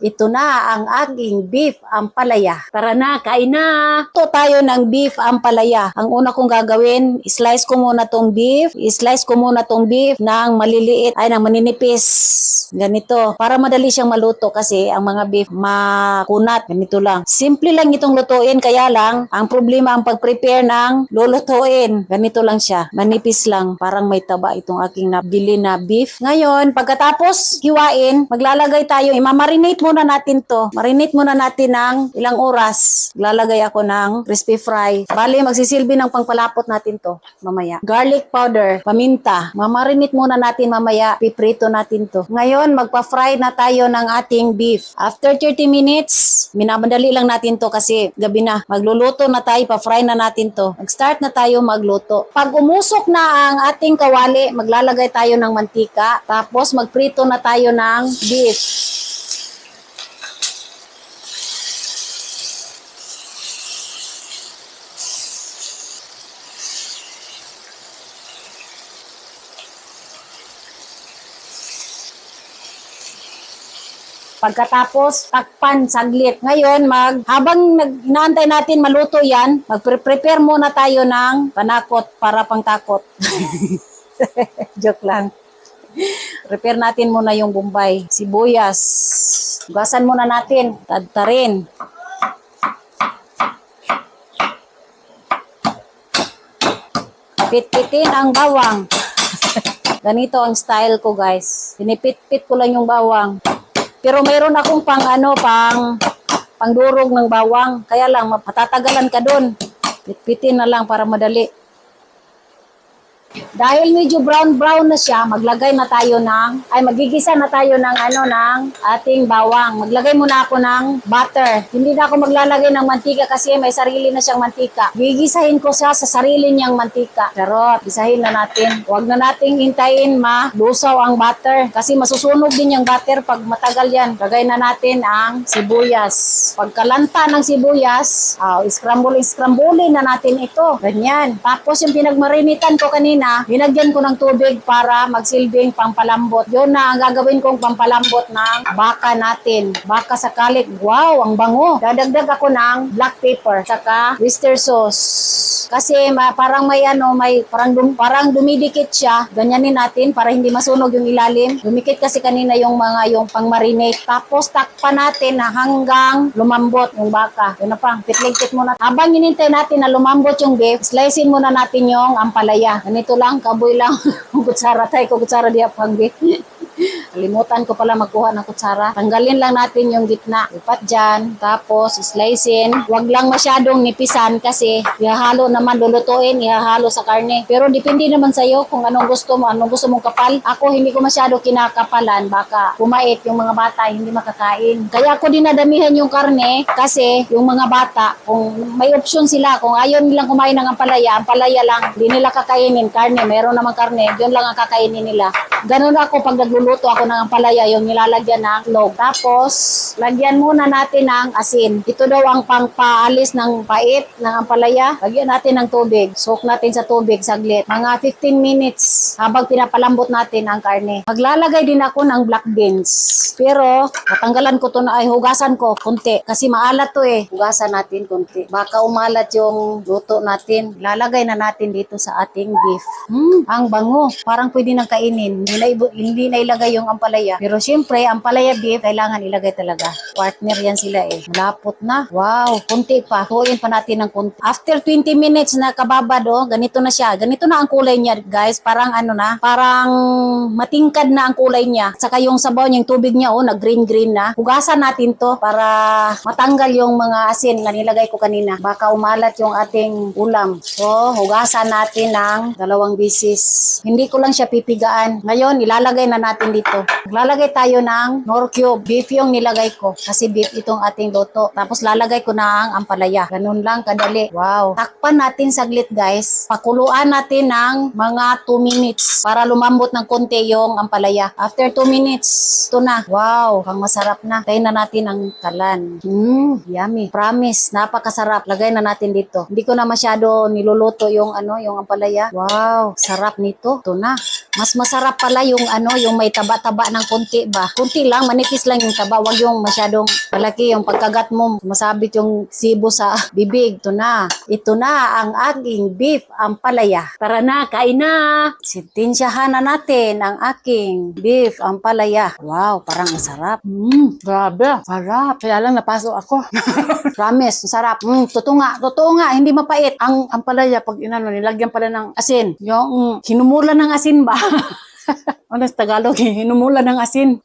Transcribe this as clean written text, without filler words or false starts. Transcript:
Ito na ang aking beef ampalaya. Tara na, kain na! Ito tayo ng beef ampalaya. Ang una kong gagawin, slice ko muna tong beef. I-slice ko muna tong beef ng maliliit, ay ng maninipis. Ganito. Para madali siyang maluto kasi ang mga beef makunat. Ganito lang. Simple lang itong lutuin, kaya lang, ang problema ang pag-prepare ng lulutuin. Ganito lang siya. Manipis lang. Parang may taba itong aking nabili na beef. Ngayon, pagkatapos hiwain, maglalagay tayo, imamarinate muna natin to. Marinate muna natin ng ilang oras. Lalagay ako ng crispy fry. Bali, magsisilbi ng pangpalapot natin to mamaya. Garlic powder, paminta. Mamarinate muna natin mamaya. Piprito natin to. Ngayon, magpa-fry na tayo ng ating beef. After 30 minutes, minamadali lang natin to kasi gabi na. Magluluto na tayo, pa-fry na natin to. Mag-start na tayo magluto. Pag umusok na ang ating kawali, maglalagay tayo ng mantika. Tapos, magprito na tayo ng beef. Pagkatapos, takpan saglit. Ngayon, habang inaantay natin maluto yan, mag-prepare muna tayo ng panakot para pangtakot. Joke lang. Prepare natin muna yung bombay. Sibuyas. Hugasan muna natin. Tadtarin. Pit-pitin ang bawang. Ganito ang style ko, guys. Pinipit-pit ko lang yung bawang. Pero mayroon akong pangdurog ng bawang. Kaya lang, matatagalan ka dun. Pitpitin na lang para madali. Dahil medyo brown-brown na siya, magigisa na tayo ng ating bawang. Maglagay muna ako ng butter. Hindi na ako maglalagay ng mantika kasi may sarili na siyang mantika. Gigisahin ko siya sa sarili niyang mantika. Charot, gisahin na natin. Huwag na nating hintayin malusaw ang butter kasi masusunog din yung butter pag matagal yan. Lagay na natin ang sibuyas. Pagkalanta ng sibuyas, scramble na natin ito. Ganyan. Tapos yung pinagmarinitan ko kanina, binagyan ko ng tubig para magsilbing pampalambot. Yun na ang gagawin kong pampalambot ng baka natin. Baka sa kalik. Wow, ang bango. Dadagdag ako ng black pepper saka oyster sauce. Kasi parang parang dumidikit siya. Ganyanin natin para hindi masunog yung ilalim. Dumikit kasi kanina yung pang-marinate. Tapos takpan natin na hanggang lumambot yung baka. Yun na pa, pitligpit muna. Habang hinintay natin na lumambot yung beef, slicein muna natin yung ampalaya. Ganito lang, kaboy lang. Kutsara tayo, kutsara diya pang beef. Kalimutan ko pala magkuha ng kutsara. Tanggalin lang natin yung gitna. Ipat dyan. Tapos, slicein. Huwag lang masyadong nipisan kasi ihahalo naman, lulutuin, ihahalo sa karne. Pero depende naman sa'yo kung anong gusto mong kapal. Ako, hindi ko masyado kinakapalan. Baka kumait yung mga bata, hindi makakain. Kaya ako dinadamihan yung karne kasi yung mga bata, kung may option sila, kung ayaw nilang kumain ng ampalaya lang, hindi nila kakainin karne. Meron namang karne, yun lang ang kakainin nila. Ganun ako pag nagluluto ako ng ampalaya, yung nilalagyan ng log. Tapos, lagyan muna natin ng asin. Ito daw ang pangpaalis ng pait ng ampalaya. Lagyan natin ng tubig. Soak natin sa tubig saglit. Mga 15 minutes habang pinapalambot natin ang karne. Maglalagay din ako ng black beans. Pero, matanggalan ko to hugasan ko konti. Kasi maalat to eh. Hugasan natin konti. Baka umalat yung luto natin. Lalagay na natin dito sa ating beef. Ang bango. Parang pwede nang kainin. Hindi na ilagay yung ampalaya. Pero syempre, ampalaya beef, kailangan ilagay talaga. Partner yan sila eh. Malapot na. Wow, kunti pa. Tuin pa natin ng kunti. After 20 minutes na kababad, ganito na siya. Ganito na ang kulay niya, guys. Parang parang matingkad na ang kulay niya. Saka yung sabaw niya, yung tubig niya, nag-green-green na. Hugasan natin to para matanggal yung mga asin na nilagay ko kanina. Baka umalat yung ating ulam. So, hugasan natin ng 2 bisis. Hindi ko lang siya pipigaan. Ngayon, ilalagay na natin dito. Maglalagay tayo ng nor cube. Beef yung nilagay ko. Kasi beef itong ating luto. Tapos lalagay ko na ang ampalaya. Ganun lang kadali. Wow. Takpan natin saglit, guys. Pakuluan natin ng mga 2 minutes para lumambot ng konti yung ampalaya. After 2 minutes, ito na. Wow. Ang masarap na. Tayo na natin ang kalan. Yummy. Promise. Napakasarap. Lagay na natin dito. Hindi ko na masyado niluluto yung ampalaya. Wow. Sarap nito. Ito na. Mas masarap pala yung may taba-taba ng kunti ba? Kunti lang, manipis lang yung taba. Wag yung masyadong malaki yung pagkagat mo. Masabit yung sibo sa bibig. Ito na. Ito na ang aking beef ampalaya. Tara na, kain na. Sintensyahan na natin ang aking beef ampalaya. Wow, parang masarap. Grabe. Sarap. Kaya lang napasok ako. Promise, masarap. Totoo nga, hindi mapait. Ang ampalaya, pag nilagyan pala ng asin. Yung hinumula ng asin ba? Ano sa Tagalog, hinumula ng asin.